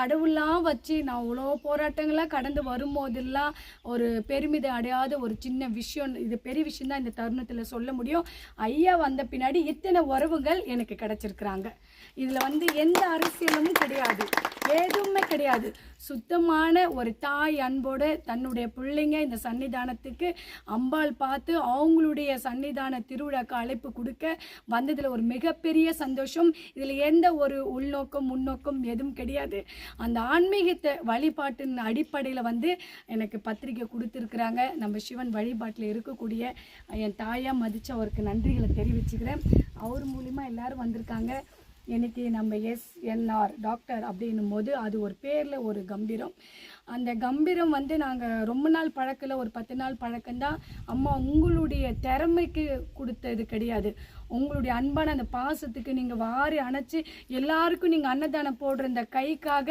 கடவுள்லாம் வச்சு நான் இவ்வளோ போராட்டங்களாக கடந்து வரும்போதெல்லாம் ஒரு பெருமிதம் அடையாத ஒரு சின்ன விஷயம், இது பெரிய விஷயம் தான் இந்த தருணத்தில் சொல்ல முடியும். ஐயா வந்த பின்னாடி இத்தனை உறவுகள் எனக்கு கிடைச்சிருக்கிறாங்க. இதில் எந்த அரசியலும் கிடையாது, எதுவுமே கிடையாது. சுத்தமான ஒரு தாய் அன்போடு தன்னுடைய பிள்ளைங்க இந்த சன்னிதானத்துக்கு அம்பாள் பார்த்து அவங்களுடைய சன்னிதான திருவிழாக்கு அழைப்பு கொடுக்க வந்ததில் ஒரு மிகப்பெரிய சந்தோஷம். இதில் எந்த ஒரு உள்நோக்கம் முன்னோக்கம் எதுவும் கிடையாது. அந்த ஆன்மீகத்தை வழிபாட்டின் அடிப்படையில் எனக்கு பத்திரிக்கை கொடுத்துருக்குறாங்க. நம்ம சிவன் வழிபாட்டில் இருக்கக்கூடிய என் தாயாக மதித்து அவருக்கு நன்றிகளை தெரிவிச்சுக்கிறேன். அவர் மூலிமா எல்லோரும் வந்திருக்காங்க. இன்னைக்கு நம்ம எஸ்என்ஆர் டாக்டர் அப்படின்னும் போது அது ஒரு பேரில் ஒரு கம்பீரம். அந்த கம்பீரம் நாங்கள் ரொம்ப நாள் பழக்கல, ஒரு 10 நாள் பழக்கம்தான். அம்மா உங்களுடைய திறமைக்கு கொடுத்தது கிடையாது, உங்களுடைய அன்பான அந்த பாசத்துக்கு நீங்கள் வாரி அணைச்சி எல்லாருக்கும் நீங்கள் அன்னதானம் போடுற இந்த கைக்காக